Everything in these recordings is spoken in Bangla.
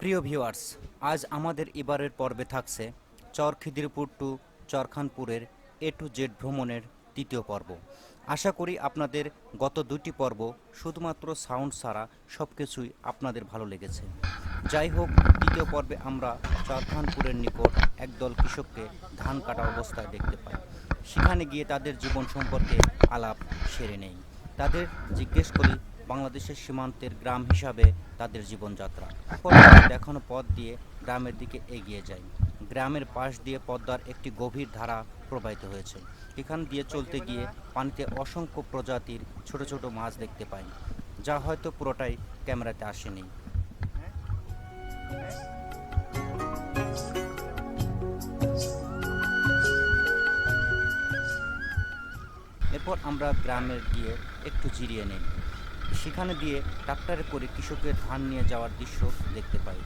প্রিয় ভিউয়ার্স, আজ আমাদের এবারের পর্বে থাকছে চর খিদিরপুর টু চরখানপুরের A to Z ভ্রমণের তৃতীয় পর্ব। আশা করি আপনাদের গত দুটি পর্ব শুধুমাত্র সাউন্ড ছাড়া সব কিছুই আপনাদের ভালো লেগেছে। যাই হোক, তৃতীয় পর্বে আমরা চরখানপুরের নিকট একদল কৃষককে ধান কাটা অবস্থায় দেখতে পাই। সেখানে গিয়ে তাদের জীবন সম্পর্কে আলাপ সেরে নেই। তাদের জিজ্ঞেস করি বাংলাদেশের সীমান্তের গ্রাম হিসাবে তাদের জীবনযাত্রা। এরপর তাদের দেখানো পথ দিয়ে গ্রামের দিকে এগিয়ে যাই। গ্রামের পাশ দিয়ে পদ্মার একটি গভীর ধারা প্রবাহিত হয়েছে। এখান দিয়ে চলতে গিয়ে পানিতে অসংখ্য প্রজাতির ছোট ছোট মাছ দেখতে পাই, যা হয়তো পুরোটাই ক্যামেরাতে আসেনি। এরপর আমরা গ্রামে গিয়ে একটু জিরিয়ে নেই। সেখানে দিয়ে ট্রাক্টরে করে কৃষকের ধান নিয়ে যাওয়ার দৃশ্য দেখতে পাই।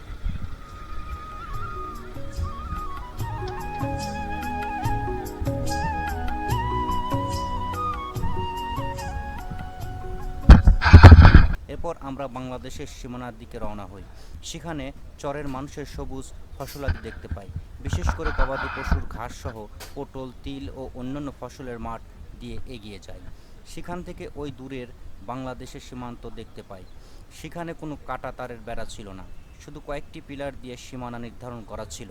এরপর আমরা বাংলাদেশের সীমানার দিকে রওনা হই। সেখানে চরের মানুষের সবুজ ফসলাদি দেখতে পাই, বিশেষ করে গবাদি পশুর ঘাস সহ পটল, তিল ও অন্যান্য ফসলের মাঠ দিয়ে এগিয়ে যাই। সেখান থেকে ওই দূরের বাংলাদেশের সীমান্ত দেখতে পাই। সেখানে কোনো কাঁটা তারের বেড়া ছিল না, শুধু কয়েকটি পিলার দিয়ে সীমানা নির্ধারণ করা ছিল।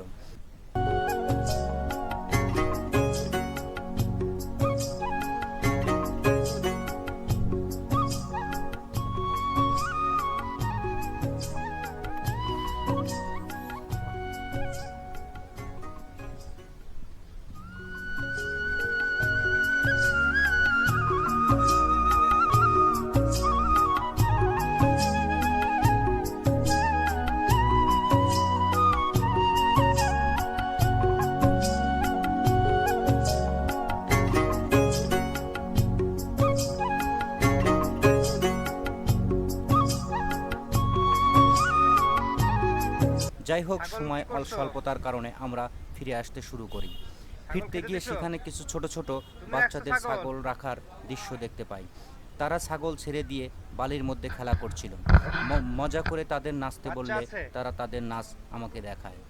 যাই হোক, সময় স্বল্পতার কারণে আমরা ফিরে আসতে শুরু করি। ফিরতে গিয়ে সেখানে কিছু ছোট ছোট বাচ্চাদের ছাগল রাখার দৃশ্য দেখতে পাই। তারা ছাগল ছেড়ে দিয়ে বালির মধ্যে খেলা করছিল। মজা করে তাদের নাচতে বললে তারা তাদের নাচ আমাকে দেখায়।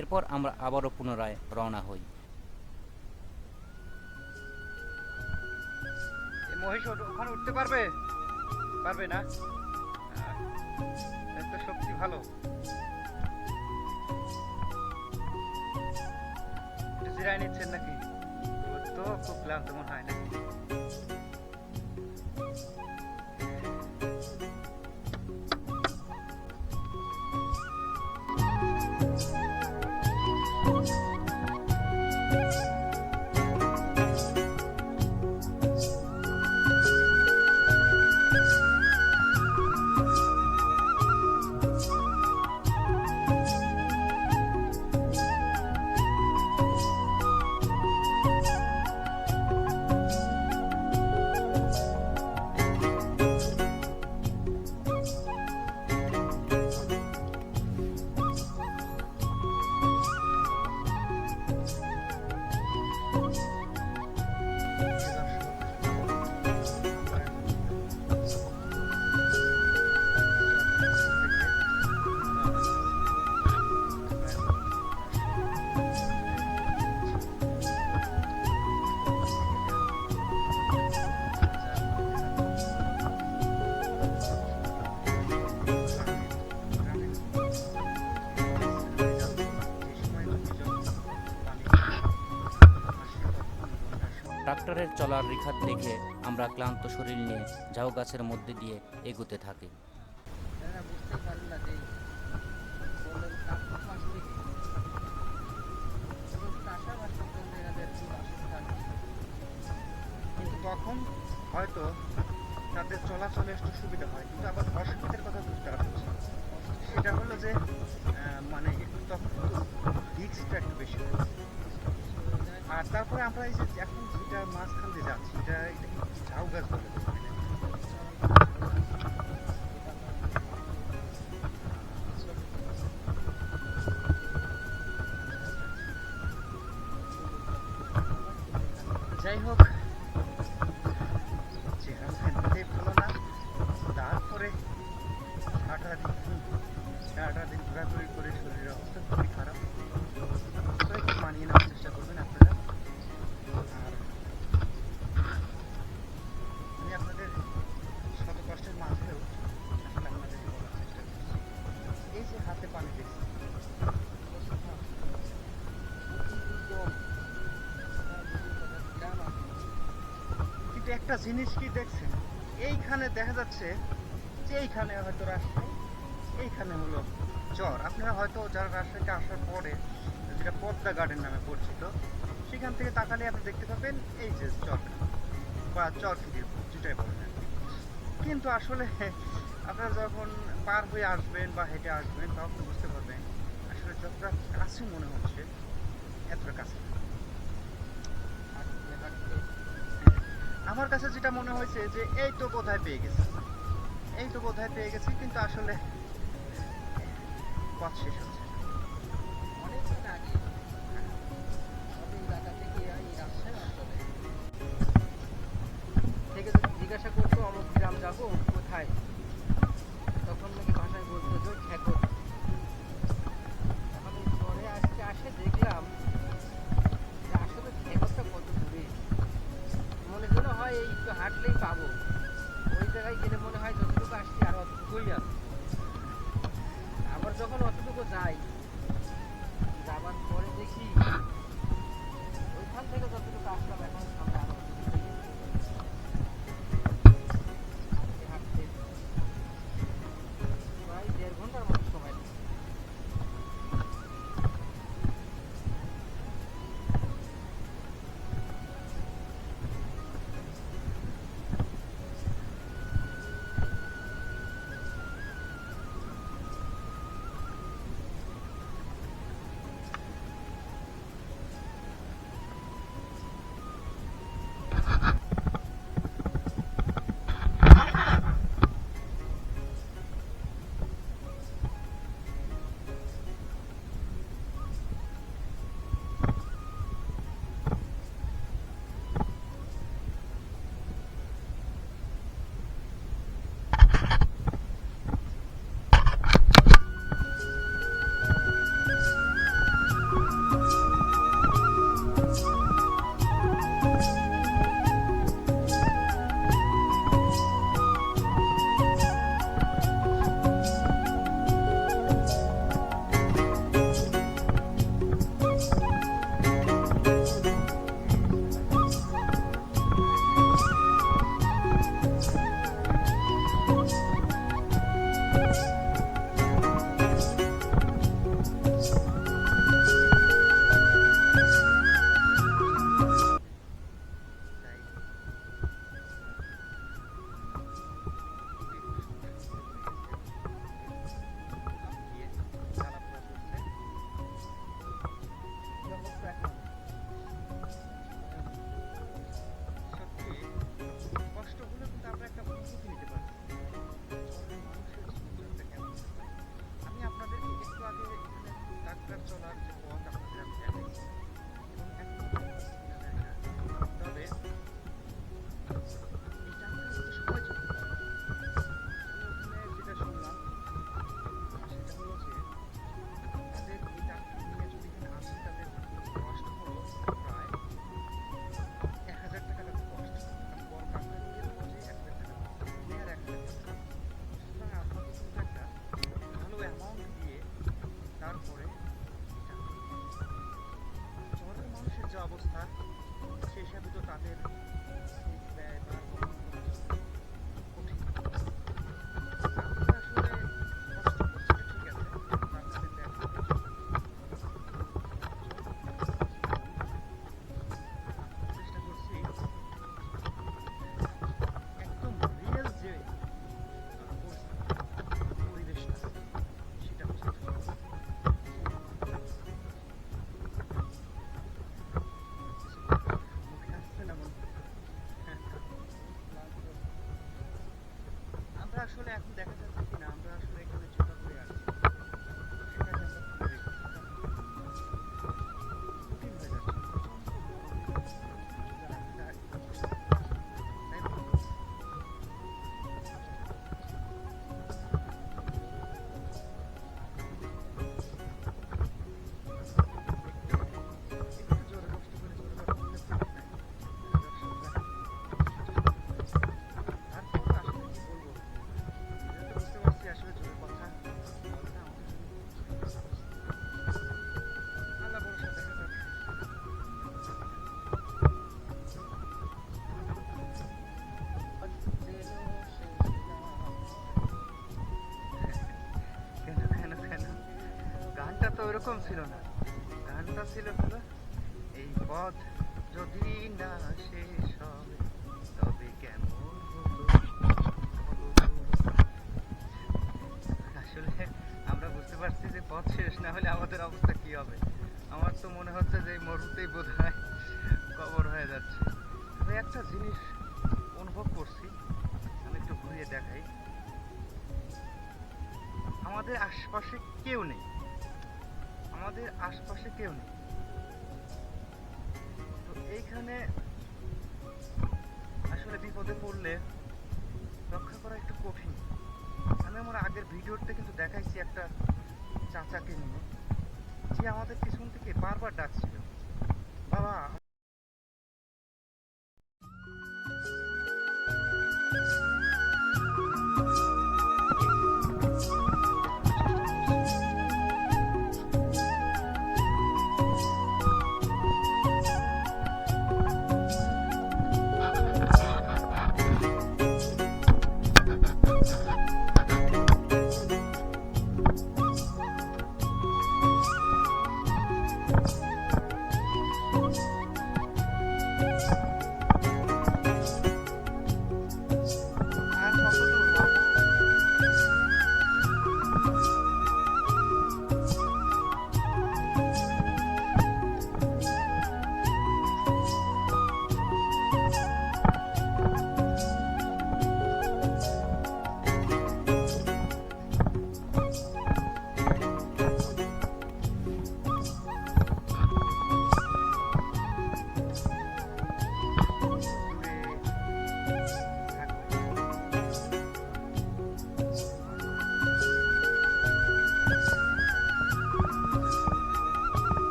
এরপর আমরা আবারও পুনরায় রওনা হই। মহিষ ওখানে উঠতে পারবে? পারবে না? এর তো শক্তি ভালো। একটু জিরায় নিচ্ছেন নাকি? ওর তো খুব ক্লান্ত মনে হয় নাকি? ট্রাক্টরের চলার রেখা দেখে আমরা ক্লান্ত শরীর নিয়ে ঝাউ গাছের মধ্যে দিয়ে এগুতে থাকি। তখন হয়তো তাদের চলাচলে একটু সুবিধা হয়, কিন্তু আবার অসুবিধার কথা বুঝতে পারছি। সেটা হলো যে মানে একটু তখন রিস্কটা একটু বেশি হয়। আর তারপরে আমরা এই যে এখন যেটা মাঝখান দিয়ে যাচ্ছি এটা কি ঝাউ গাছ বলে যাই হোক, চেহারা এমনিতেই ভালো না, তারপরে সারাটা দিন ঘোরাঘুরি করে শরীরের অবস্থা খুবই খারাপ। তো একটু মানিয়ে নেওয়ার চেষ্টা করবেন আপনারা। আর আমি আপনাদের শত কষ্টের মাঝেও আসলে আপনাদেরকে বলার চেষ্টা করছি, এই যে হাতে পানি দেখছি, কিন্তু একটা জিনিস কি দেখছেন, এইখানে দেখা যাচ্ছে যে এইখানে হয়তো রাজশাহী, এইখানে হলো চর। আপনারা হয়তো যারা রাজশাহীতে আসার পরে যেটা পদ্মা গার্ডেন নামে পরিচিত, সেখান থেকে তাকালে আপনি দেখতে পাবেন এই যে চর বা চরখিদির যেটাই বলেন। কিন্তু আসলে আপনারা যখন পার হয়ে আসবেন বা হেঁটে আসবেন তখন বুঝতে পারবেন আসলে যতটা কাছে মনে হচ্ছে এতটা কাছে না। আমার কাছে যেটা মনে হয়েছে যে এই তো বোধহয় পেয়ে গেছি, এই তো বোধহয় পেয়ে গেছি, কিন্তু আসলে পথ শেষ হচ্ছে। অনেকদিন আগে আমাদের এলাকা থেকে এই রাজশাহী অঞ্চলে থেকে যদি জিজ্ঞাসা করতো অমুক গ্রাম যাবো কোথায়, তখন নাকি ভাষায় বলতো যে ঠেকর। এখন এই শহরে আজকে আসে দেখলাম যে আসলে ঠেকরটা কত দূরে। মনে মনে হয় এই একটু হাঁটলেই পাবো, ওই জায়গায় গেলে মনে হয় যতটুকু আসছি আর অতটুকুই আছে। আবার যখন অতটুকু যাই, যাবার পরে দেখি ওইখান থেকে যতটুকু আসলাম এখন সামনে আরো অতটুকুই আছে। হাঁটতে প্রায় 1.5 ঘন্টার মতো সময় লাগে। অবস্থা সেই হিসাবে তো তাদের ব্যয় বা বহন করা কঠিন। আপনারা আসলে কষ্ট করছেন ঠিক আছে, আপনাদের দেখা চেষ্টা করছি একদম রিয়েল যে পরিবেশটা সেটা বোঝাতে। আসলে এখন দেখা যাচ্ছে কিনা আমরা আসলে এখানে যেটা করে আসছি সেটাকে আমরা করে কঠিন হয়ে যাচ্ছে তাই না? একটু জোরে কষ্ট করে জোরে কথা বললে ঠিক না। তারপর আসলে কি বলবো যেহেতু বুঝতে পারছি আসলে জোরে কথা বলে না আমাদের আল্লাহ ভরসা দেখা যাক কেন কেন কেন গানটা তো ওরকম ছিল না গানটা ছিল হলো এই পথ যদি না শেষ হয় তবে কেমন হতো আসলে আমরা বুঝতে পারছি যে পথ শেষ না হলে আমাদের অবস্থা কি হবে আমার তো মনে হচ্ছে যে এই মরুতেই বোধহয় কবর হয়ে যাচ্ছে তবে একটা জিনিস অনুভব করছি আমি একটু ঘুরিয়ে দেখাই আমাদের আশপাশে কেউ নেই আমাদের আশপাশে কেউ নেই তো এইখানে আসলে বিপদে পড়লে রক্ষা করা একটু কঠিন আমি আমার আগের ভিডিওতে কিন্তু দেখাইছি একটা চাচাকে নিয়ে যে আমাদের পিছন থেকে বারবার ডাকছিল বাবা আর কত দূর বাবা?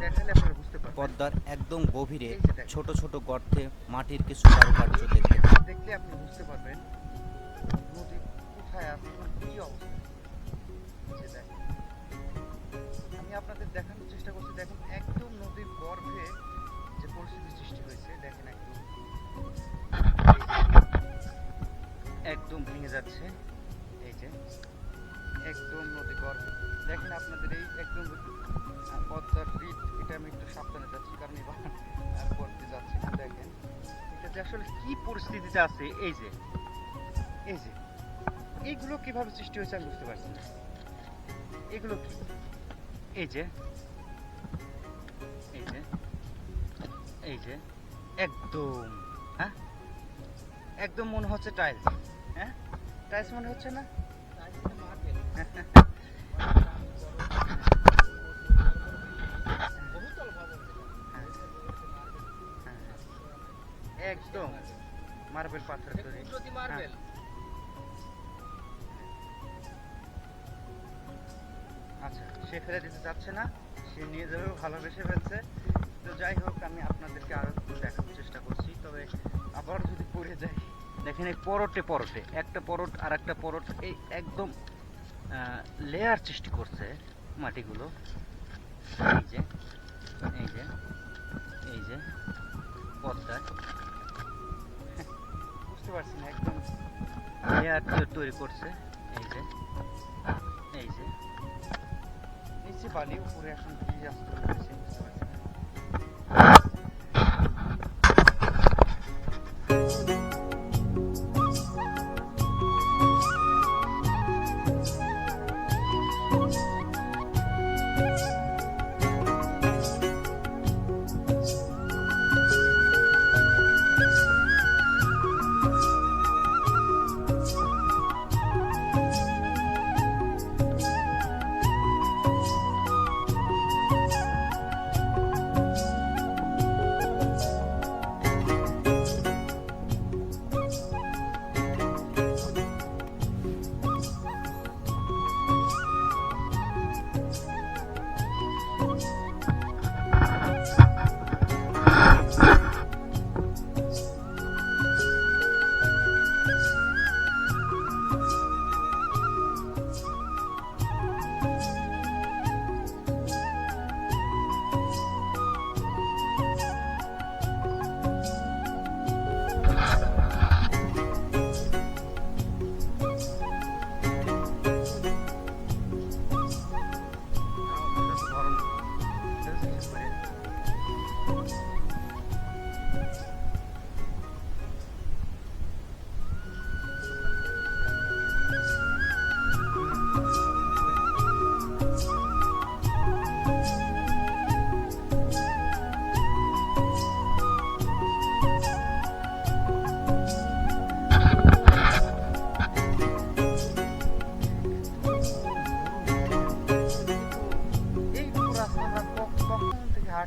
দেখালে আপনারা বুঝতে পারবেন পদ্মার একদম গভীরে এই যে দেখেন। ছোট ছোট গর্তে মাটির কিছু কারুকার্য দেখতে পাবেন। দেখলে আপনি বুঝতে পারবেন নদী কোথায় আছে এবং কি অবস্থা যে দেখেন আমি আপনাদের দেখানোর চেষ্টা করছি দেখেন একদম নদীর গর্ভে যে পরিস্থিতি সৃষ্টি হয়েছে দেখেন একদম ভেঙে যাচ্ছে এই যে একদম নদী গর্ভে দেখেন আপনাদের এই একদম পদ্মার ব্রিজ এটা আমি একটু সাবধানে যাচ্ছি কারণ এবার আর পড়তে যাচ্ছি না দেখেন এটা যে আসলে কি পরিস্থিতিতে আছে এই যে এইগুলো কিভাবে সৃষ্টি হয়েছে আমি বুঝতে পারছি না এগুলো কি এই যে এই যে একদম হ্যাঁ একদম মনে হচ্ছে টাইলস হ্যাঁ টাইলস মনে হচ্ছে না একদম মার্বেল পাথর তৈরি মার্বেল আচ্ছা সে ফেলে দিতে চাচ্ছে না সে নিয়ে যাবে ভালোবেসে ফেলছে তো যাই হোক আমি আপনাদেরকে আরো একটু দেখানোর চেষ্টা করছি তবে আবার যদি পড়ে যাই দেখেন এই পরটে পরটে একটা পরট আর একটা পরট এই একদম লেয়ার সৃষ্টি করছে মাটিগুলো এই যে এই যে এই যে পদ্মায় বুঝতে পারছি না, একদম লেয়ার তৈরি করছে। এই যে এই যে নিচে বালি, উপরে এখন ভিজে আসতে রয়েছে, বুঝতে পারছি না।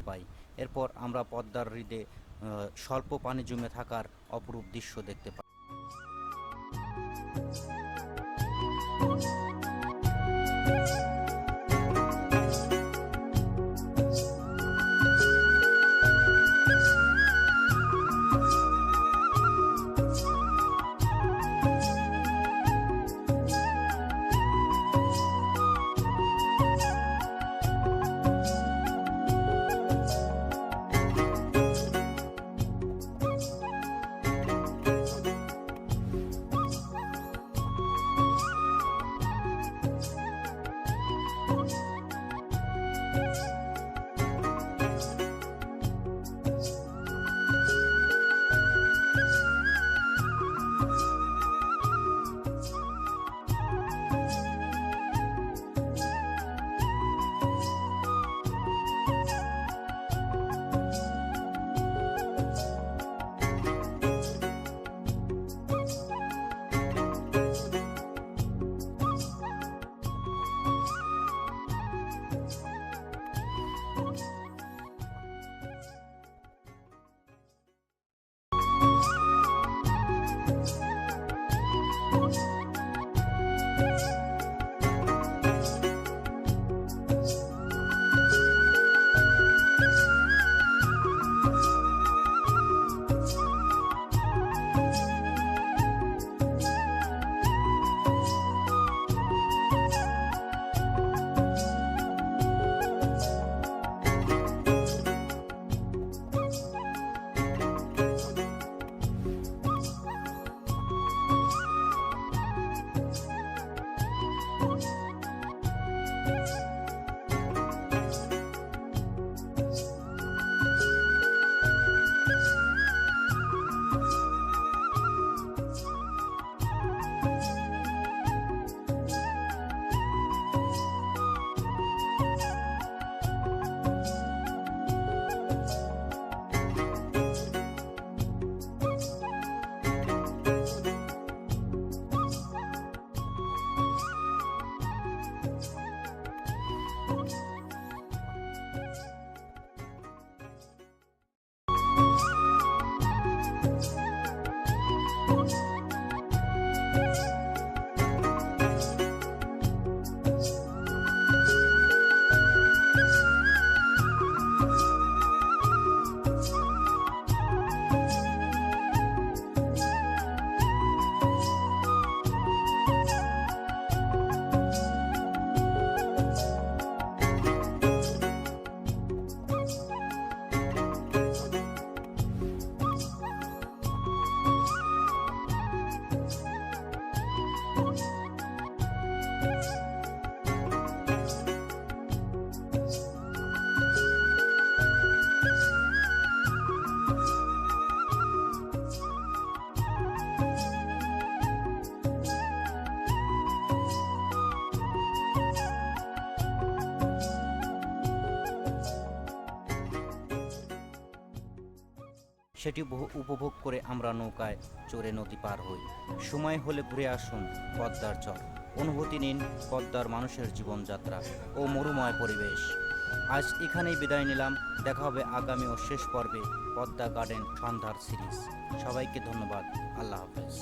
পাই। এরপর আমরা পদ্মার হ্রদে স্বল্প পানি জমে থাকার অপরূপ দৃশ্য দেখতে পাই। সেটি উপভোগ করে আমরা নৌকায় চড়ে নদী পার হই। সময় হলে ঘুরে আসুন পদ্মার চর, অনুভূতি নিন পদ্মার মানুষের জীবনযাত্রা ও মরুময় পরিবেশ। আজ এখানেই বিদায় নিলাম, দেখা হবে আগামী ও শেষ পর্বে পদ্মা গার্ডেন সন্ধ্যার সিরিজ। সবাইকে ধন্যবাদ, আল্লাহ হাফেজ।